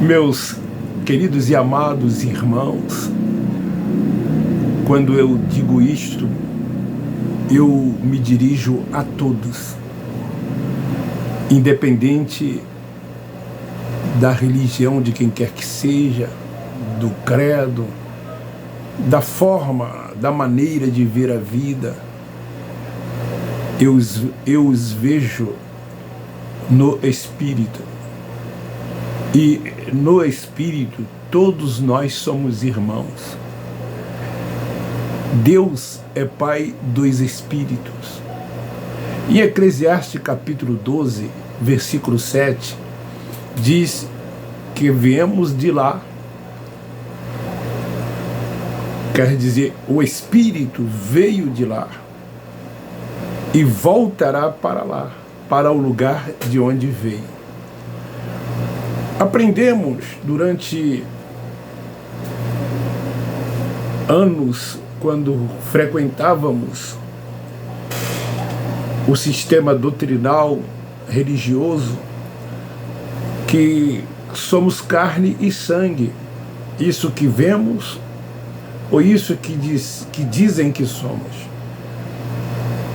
Meus queridos e amados irmãos, quando eu digo isto, eu me dirijo a todos, independente da religião de quem quer que seja, do credo, da forma, da maneira de ver a vida. Eu os vejo no Espírito. E no Espírito, todos nós somos irmãos. Deus é Pai dos Espíritos. Em Eclesiastes capítulo 12, versículo 7, diz que viemos de lá. Quer dizer, o Espírito veio de lá e voltará para lá, para o lugar de onde veio. Aprendemos durante anos, quando frequentávamos o sistema doutrinal religioso, que somos carne e sangue, isso que vemos ou isso que dizem que somos.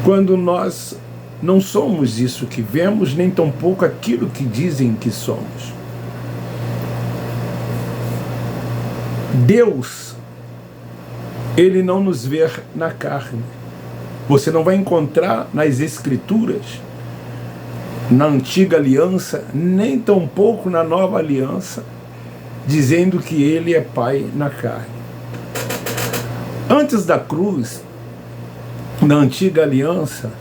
Quando nós não somos isso que vemos, nem tampouco aquilo que dizem que somos. Deus, Ele não nos vê na carne. Você não vai encontrar nas Escrituras, na Antiga Aliança, nem tampouco na Nova Aliança, dizendo que Ele é Pai na carne. Antes da cruz, na Antiga Aliança,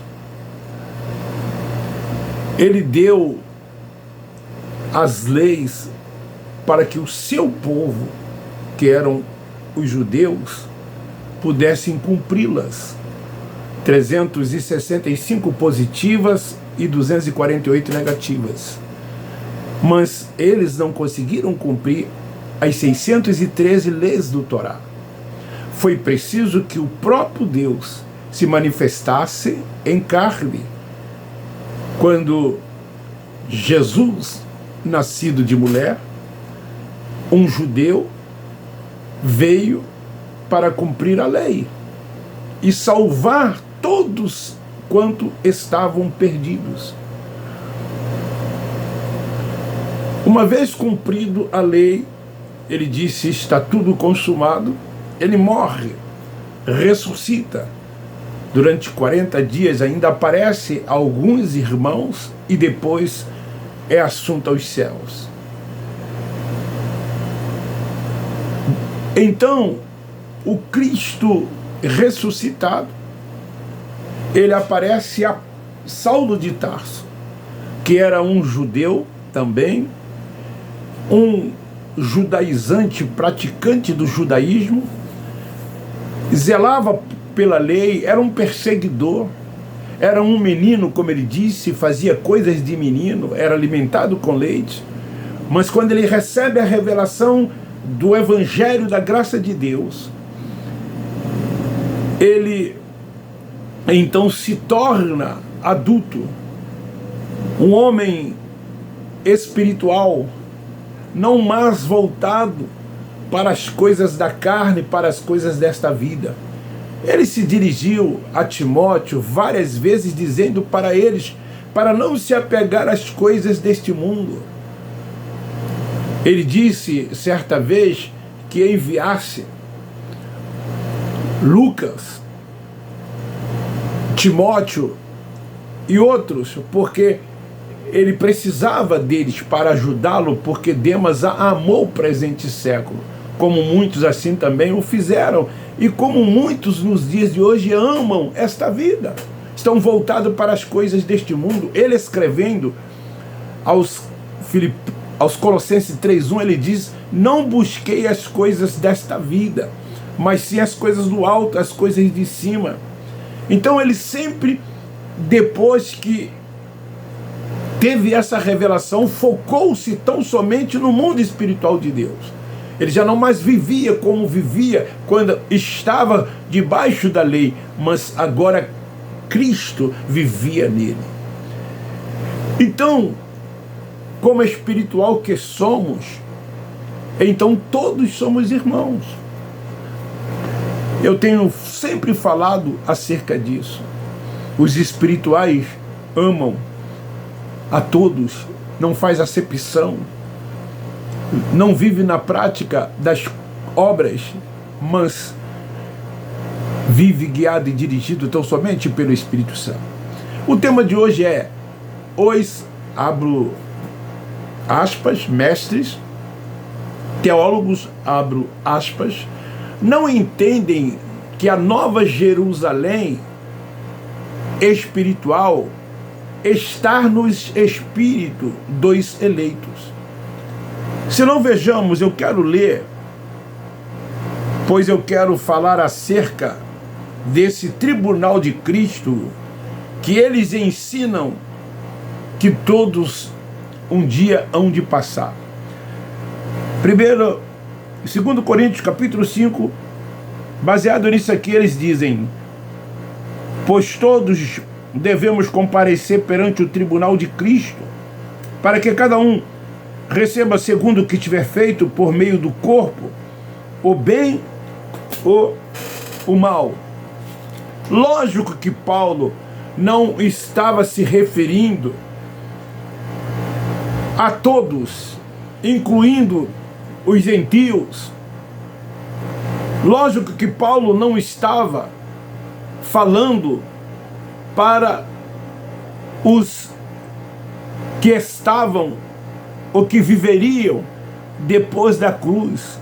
Ele deu as leis para que o seu povo, que eram os judeus, pudessem cumpri-las. 365 positivas e 248 negativas. Mas eles não conseguiram cumprir as 613 leis do Torá. Foi preciso que o próprio Deus se manifestasse em carne. Quando Jesus, nascido de mulher, um judeu, veio para cumprir a lei e salvar todos quanto estavam perdidos. Uma vez cumprido a lei, ele disse: está tudo consumado. Ele morre, ressuscita. Durante 40 dias ainda aparece a alguns irmãos e depois é assunto aos céus. Então, o Cristo ressuscitado, ele aparece a Saulo de Tarso, que era um judeu também, um judaizante, praticante do judaísmo, zelava pela lei, era um perseguidor, era um menino, como ele disse, fazia coisas de menino, era alimentado com leite, mas quando ele recebe a revelação do Evangelho da graça de Deus, ele então se torna adulto, um homem espiritual, não mais voltado para as coisas da carne, para as coisas desta vida. Ele se dirigiu a Timóteo várias vezes, dizendo para eles para não se apegar às coisas deste mundo. Ele disse certa vez que enviasse Lucas, Timóteo e outros, porque ele precisava deles para ajudá-lo, porque Demas amou o presente século, como muitos assim também o fizeram, e como muitos nos dias de hoje amam esta vida, estão voltados para as coisas deste mundo. Ele escrevendo aos Colossenses 3:1, ele diz: não busquei as coisas desta vida, mas sim as coisas do alto, as coisas de cima. Então ele sempre, depois que teve essa revelação, focou-se tão somente no mundo espiritual de Deus. Ele já não mais vivia como vivia quando estava debaixo da lei, mas agora Cristo vivia nele. Então, como espiritual que somos, Então todos somos irmãos. Eu tenho sempre falado acerca disso. Os espirituais amam a todos, não faz acepção, não vive na prática das obras, mas vive guiado e dirigido tão somente pelo Espírito Santo. O tema de hoje é: os, abro aspas, mestres, teólogos, abro aspas, não entendem que a Nova Jerusalém espiritual está nos espíritos dos eleitos. Se não vejamos, eu quero ler, pois eu quero falar acerca desse tribunal de Cristo que eles ensinam que todos um dia hão de passar. Primeiro, 2 Coríntios capítulo 5, baseado nisso aqui, eles dizem: pois todos devemos comparecer perante o tribunal de Cristo, para que cada um receba segundo o que tiver feito por meio do corpo, o bem ou o mal. Lógico que Paulo não estava se referindo a todos, incluindo os gentios. Lógico que Paulo não estava falando para os que estavam ou que viveriam depois da cruz.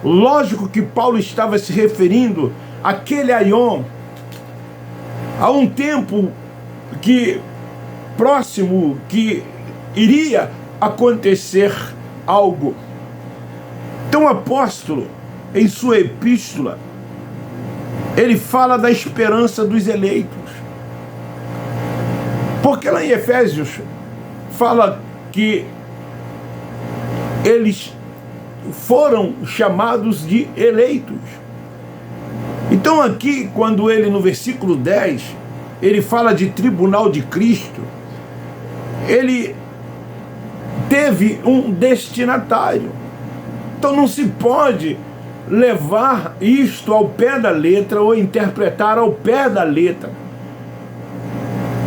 Lógico que Paulo estava se referindo àquele aion, a um tempo que próximo que iria acontecer algo. Então o apóstolo, em sua epístola, ele fala da esperança dos eleitos. Porque lá em Efésios fala que eles foram chamados de eleitos. Então aqui, quando ele no versículo 10, ele fala de tribunal de Cristo, ele teve um destinatário. Então não se pode levar isto ao pé da letra ou interpretar ao pé da letra,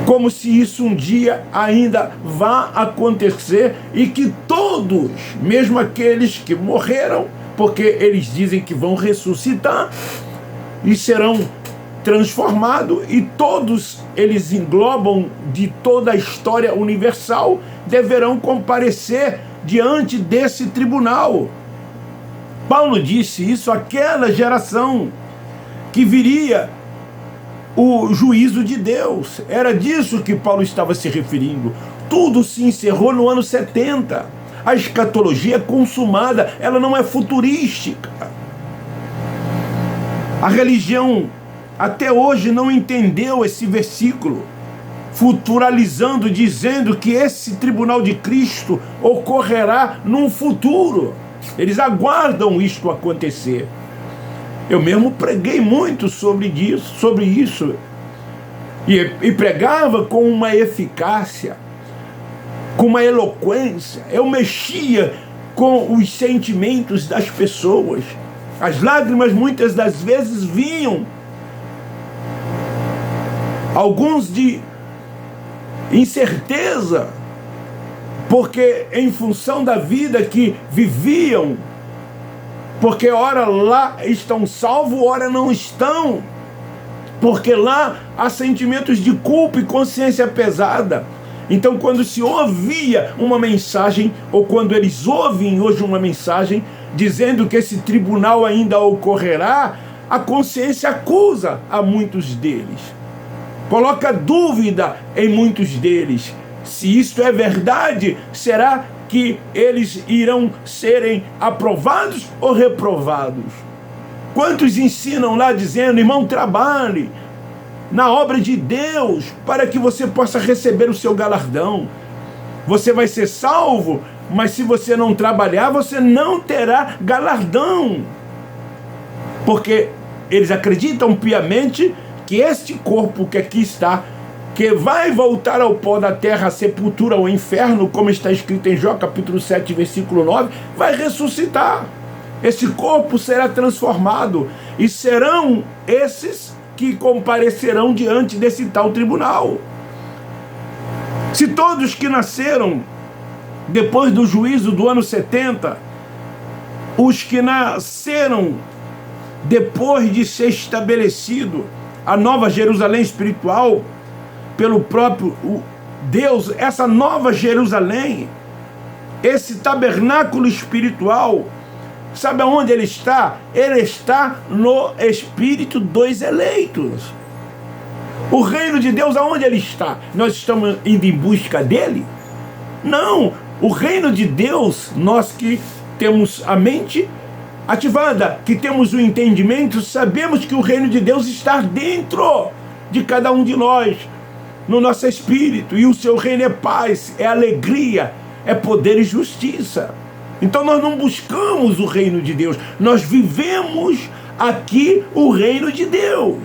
como se isso um dia ainda vá acontecer e que todos, mesmo aqueles que morreram, porque eles dizem que vão ressuscitar e serão transformados, e todos eles englobam de toda a história universal, deverão comparecer diante desse tribunal. Paulo disse isso àquela geração que viria o juízo de Deus. Era disso que Paulo estava se referindo. Tudo se encerrou no ano 70. A escatologia é consumada, ela não é futurística. A religião até hoje não entendeu esse versículo, futuralizando, dizendo que esse tribunal de Cristo ocorrerá num futuro. Eles aguardam isto acontecer. Eu mesmo preguei muito sobre isso e pregava com uma eficácia, com uma eloquência. Eu mexia com os sentimentos das pessoas. As lágrimas muitas das vezes vinham, alguns de incerteza, porque em função da vida que viviam, porque ora lá estão salvos, ora não estão, porque lá há sentimentos de culpa e consciência pesada. Então quando se ouvia uma mensagem, ou quando eles ouvem hoje uma mensagem dizendo que esse tribunal ainda ocorrerá, a consciência acusa a muitos deles, coloca dúvida em muitos deles. Se isto é verdade, será que eles irão serem aprovados ou reprovados? Quantos ensinam lá dizendo: irmão, trabalhe na obra de Deus para que você possa receber o seu galardão. Você vai ser salvo, mas se você não trabalhar, você não terá galardão. Porque eles acreditam piamente que este corpo que aqui está que vai voltar ao pó da terra, a sepultura, ao inferno, como está escrito em Jó, capítulo 7, versículo 9, vai ressuscitar. Esse corpo será transformado e serão esses que comparecerão diante desse tal tribunal. Se todos que nasceram depois do juízo do ano 70, os que nasceram depois de ser estabelecido a nova Jerusalém espiritual pelo próprio Deus, essa nova Jerusalém, esse tabernáculo espiritual, sabe aonde ele está? Ele está no espírito dos eleitos. O reino de Deus, aonde ele está? Nós estamos indo em busca dele? Não, o reino de Deus, nós que temos a mente ativada, que temos o entendimento, sabemos que o reino de Deus está dentro de cada um de nós, no nosso espírito, e o seu reino é paz, é alegria, é poder e justiça. Então nós não buscamos o reino de Deus, nós vivemos aqui o reino de Deus.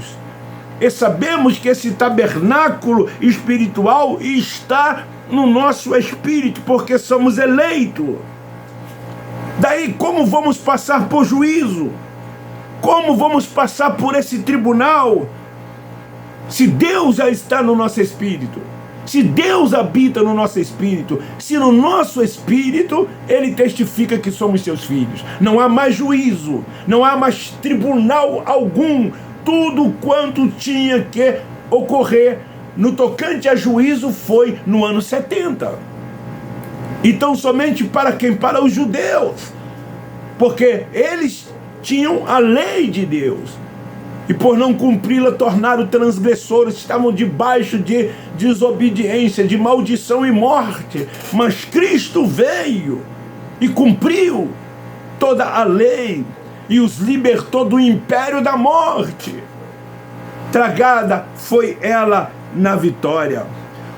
E sabemos que esse tabernáculo espiritual está no nosso espírito, porque somos eleitos. Daí, como vamos passar por juízo? Como vamos passar por esse tribunal? Se Deus já está no nosso espírito, se Deus habita no nosso espírito, se no nosso espírito Ele testifica que somos seus filhos, não há mais juízo, não há mais tribunal algum. Tudo quanto tinha que ocorrer no tocante a juízo foi no ano 70. Então somente para quem? Para os judeus, porque eles tinham a lei de Deus, e por não cumpri-la tornaram transgressores, estavam debaixo de desobediência, de maldição e morte. Mas Cristo veio e cumpriu toda a lei e os libertou do império da morte. Tragada foi ela na vitória.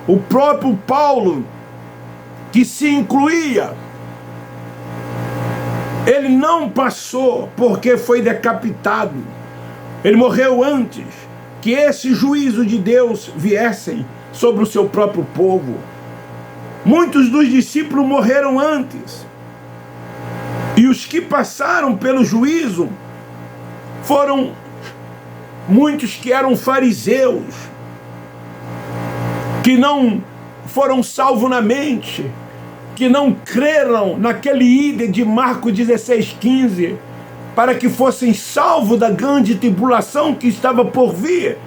O próprio Paulo, que se incluía, ele não passou porque foi decapitado. Ele morreu antes que esse juízo de Deus viessem sobre o seu próprio povo. Muitos dos discípulos morreram antes. E os que passaram pelo juízo foram muitos que eram fariseus, que não foram salvos na mente, que não creram naquele ídolo de Marcos 16,15, para que fossem salvos da grande tribulação que estava por vir,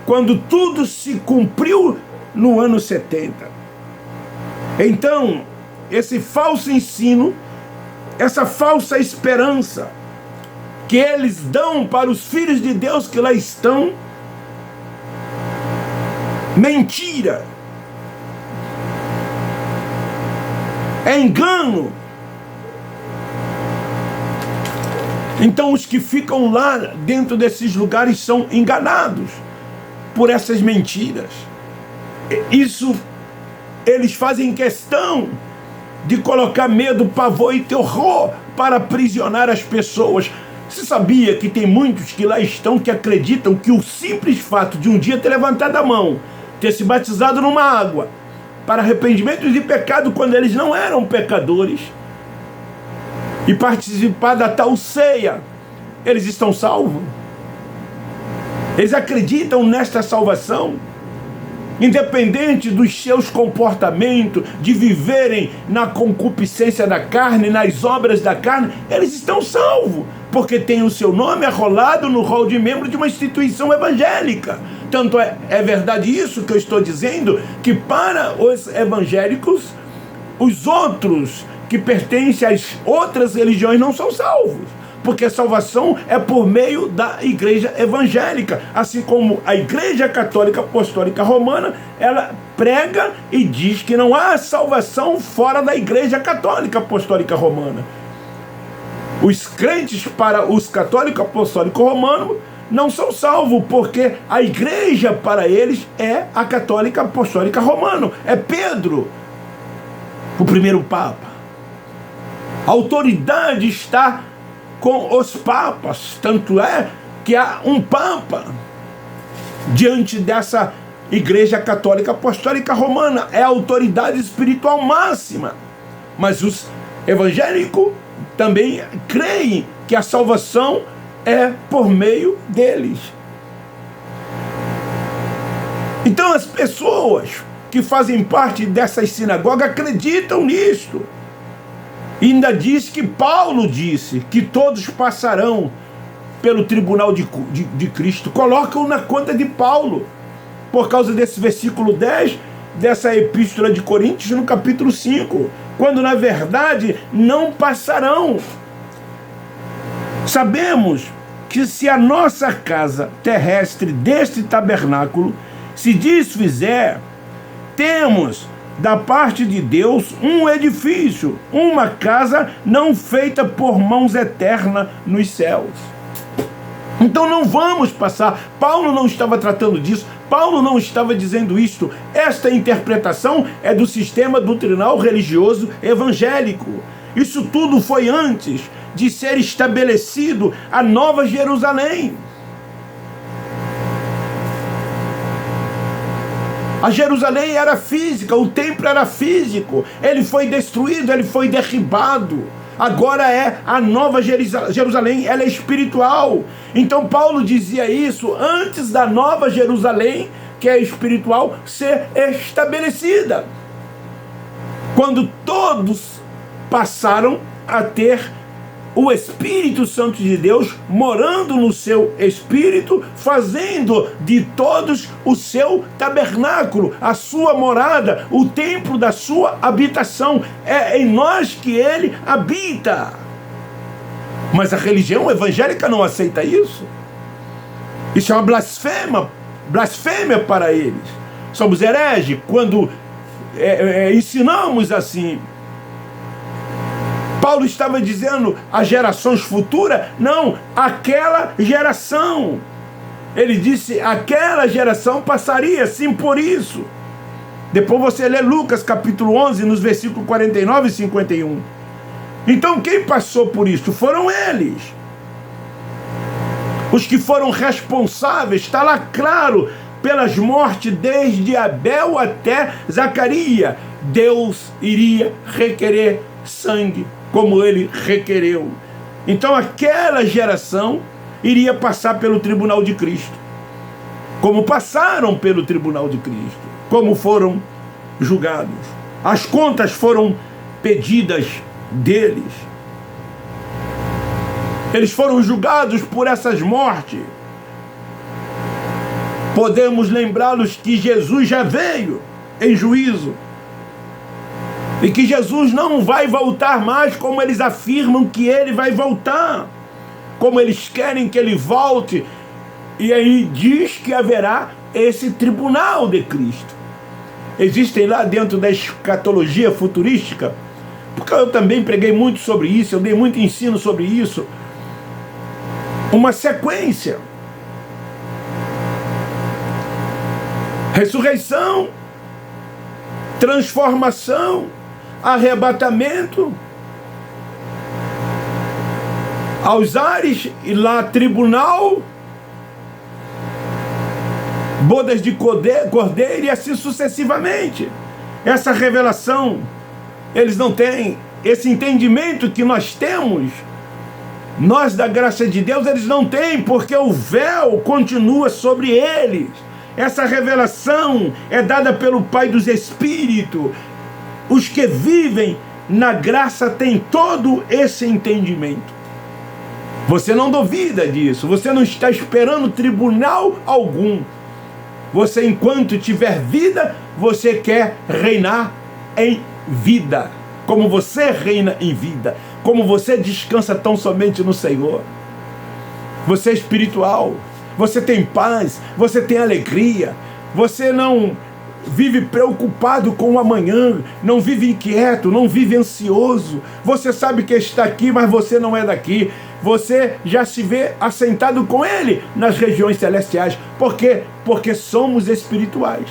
quando tudo se cumpriu no ano 70. Então, esse falso ensino, essa falsa esperança que eles dão para os filhos de Deus que lá estão, mentira, é engano. Então os que ficam lá dentro desses lugares são enganados por essas mentiras. Isso eles fazem questão de colocar medo, pavor e terror para aprisionar as pessoas. Você sabia que tem muitos que lá estão que acreditam que o simples fato de um dia ter levantado a mão, ter se batizado numa água para arrependimento de pecado quando eles não eram pecadores, e participar da tal ceia, eles estão salvos? Eles acreditam nesta salvação? Independente dos seus comportamentos, de viverem na concupiscência da carne, nas obras da carne, eles estão salvos, porque tem o seu nome arrolado no rol de membro de uma instituição evangélica. Tanto é verdade isso que eu estou dizendo, que para os evangélicos, os outros que pertencem às outras religiões não são salvos, porque a salvação é por meio da igreja evangélica, assim como a igreja católica apostólica romana, ela prega e diz que não há salvação fora da igreja católica apostólica romana. Os crentes para os católicos apostólicos romanos não são salvos, porque a igreja para eles é a católica apostólica romana, é Pedro, o primeiro papa. A autoridade está com os papas, tanto é que há um papa diante dessa Igreja Católica Apostólica Romana é a autoridade espiritual máxima. Mas os evangélicos também creem que a salvação é por meio deles. Então as pessoas que fazem parte dessas sinagogas acreditam nisto. E ainda diz que Paulo disse que todos passarão pelo tribunal de Cristo. Colocam na conta de Paulo, por causa desse versículo 10 dessa epístola de Coríntios, no capítulo 5, quando na verdade não passarão. Sabemos que se a nossa casa terrestre deste tabernáculo se desfizer, temos da parte de Deus um edifício, uma casa não feita por mãos eternas nos céus. Então não vamos passar. Paulo não estava tratando disso. Paulo não estava dizendo isto. Esta interpretação é do sistema doutrinal religioso evangélico. Isso tudo foi antes de ser estabelecido a Nova Jerusalém. A Jerusalém era física, o templo era físico. Ele foi destruído, ele foi derribado. Agora é a Nova Jerusalém, ela é espiritual. Então Paulo dizia isso antes da Nova Jerusalém, que é espiritual, ser estabelecida. Quando todos passaram a ter o Espírito Santo de Deus morando no seu espírito, fazendo de todos o seu tabernáculo, a sua morada, o templo da sua habitação. É em nós que ele habita. Mas a religião evangélica não aceita isso. Isso é uma blasfêmia para eles. Somos hereges quando ensinamos assim. Paulo estava dizendo às gerações futuras, não, aquela geração. Ele disse, aquela geração passaria sim por isso. Depois você lê Lucas capítulo 11, nos versículos 49 e 51. Então quem passou por isso? Foram eles. Os que foram responsáveis, está lá claro, pelas mortes desde Abel até Zacarias. Deus iria requerer sangue, como ele requereu. Então aquela geração iria passar pelo tribunal de Cristo, como passaram pelo tribunal de Cristo, como foram julgados. As contas foram pedidas deles. Eles foram julgados por essas mortes. Podemos lembrá-los que Jesus já veio em juízo, e que Jesus não vai voltar mais como eles afirmam que ele vai voltar, como eles querem que ele volte. E aí diz que haverá esse tribunal de Cristo. Existem lá dentro da escatologia futurística, porque eu também preguei muito sobre isso, eu dei muito ensino sobre isso, uma sequência: ressurreição, transformação, arrebatamento aos ares, e lá tribunal, bodas de cordeiro, e assim sucessivamente. Essa revelação, eles não têm esse entendimento que nós temos, nós da graça de Deus, eles não têm, porque o véu continua sobre eles. Essa revelação é dada pelo Pai dos Espíritos. Os que vivem na graça têm todo esse entendimento. Você não duvida disso. Você não está esperando tribunal algum. Você, enquanto tiver vida, você quer reinar em vida. Como você reina em vida. Como você descansa tão somente no Senhor. Você é espiritual. Você tem paz. Você tem alegria. Você não vive preocupado com o amanhã, não vive inquieto, não vive ansioso. Você sabe que está aqui, mas você não é daqui. Você já se vê assentado com ele nas regiões celestiais. Por quê? Porque somos espirituais.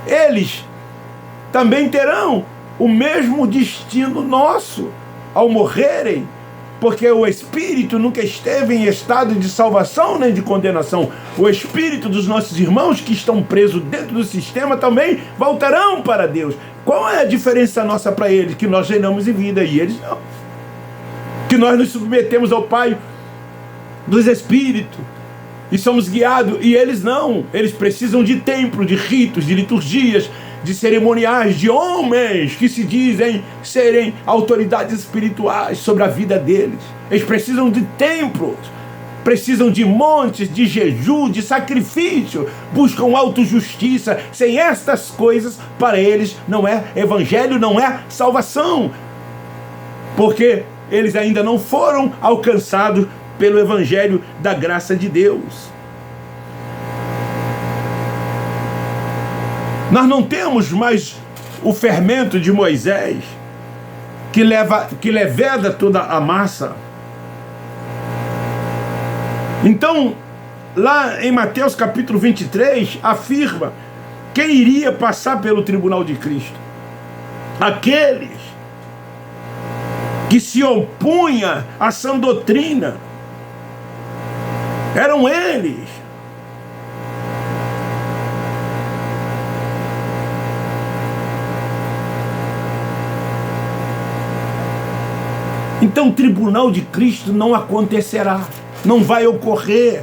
Eles também terão o mesmo destino nosso ao morrerem. Porque o espírito nunca esteve em estado de salvação nem de condenação. O espírito dos nossos irmãos que estão presos dentro do sistema também voltarão para Deus. Qual é a diferença nossa para eles? Que nós reinamos em vida e eles não. Que nós nos submetemos ao Pai dos espíritos e somos guiados, e eles não. Eles precisam de templo, de ritos, de liturgias, de cerimoniais, de homens que se dizem serem autoridades espirituais sobre a vida deles. Eles precisam de templos, precisam de montes, de jejum, de sacrifício, buscam autojustiça. Sem estas coisas, para eles não é evangelho, não é salvação, porque eles ainda não foram alcançados pelo evangelho da graça de Deus. Nós não temos mais o fermento de Moisés, que leveda toda a massa. Então, lá em Mateus capítulo 23, afirma quem iria passar pelo tribunal de Cristo. Aqueles que se opunham à sã doutrina. Eram eles. Então o tribunal de Cristo não acontecerá, não vai ocorrer.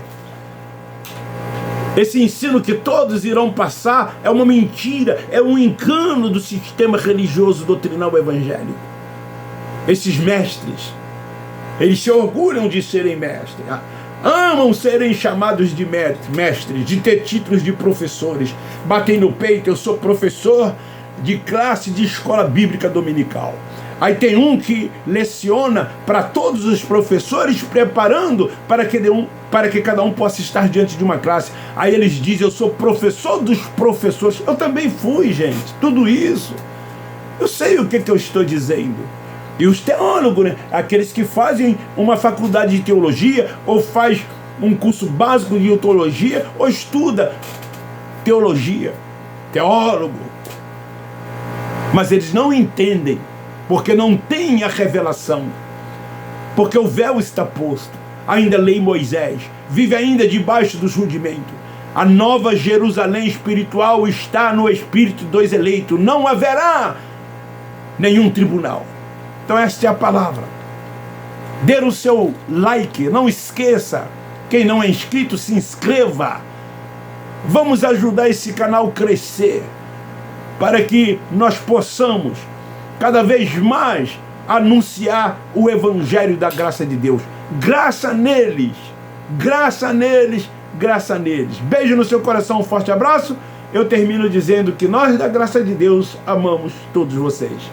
Esse ensino que todos irão passar é uma mentira, é um engano do sistema religioso doutrinal evangélico. Esses mestres, eles se orgulham de serem mestres, amam serem chamados de mestres, de ter títulos de professores, batem no peito, eu sou professor de classe de escola bíblica dominical. Aí tem um que leciona para todos os professores, preparando para que cada um possa estar diante de uma classe. Aí eles dizem, eu sou professor dos professores. Eu também fui, gente, tudo isso. Eu sei o que eu estou dizendo. E os teólogos, né? Aqueles que fazem uma faculdade de teologia, ou faz um curso básico de teologia, ou estuda teologia, teólogo. Mas eles não entendem, porque não têm a revelação, porque o véu está posto, ainda lei Moisés, vive ainda debaixo dos rudimentos. A nova Jerusalém espiritual está no espírito dos eleitos, não haverá nenhum tribunal. Então esta é a palavra. Dê o seu like, não esqueça, quem não é inscrito, se inscreva. Vamos ajudar esse canal a crescer, para que nós possamos cada vez mais anunciar o evangelho da graça de Deus. Graça neles, graça neles, graça neles. Beijo no seu coração, um forte abraço. Eu termino dizendo que nós da graça de Deus amamos todos vocês.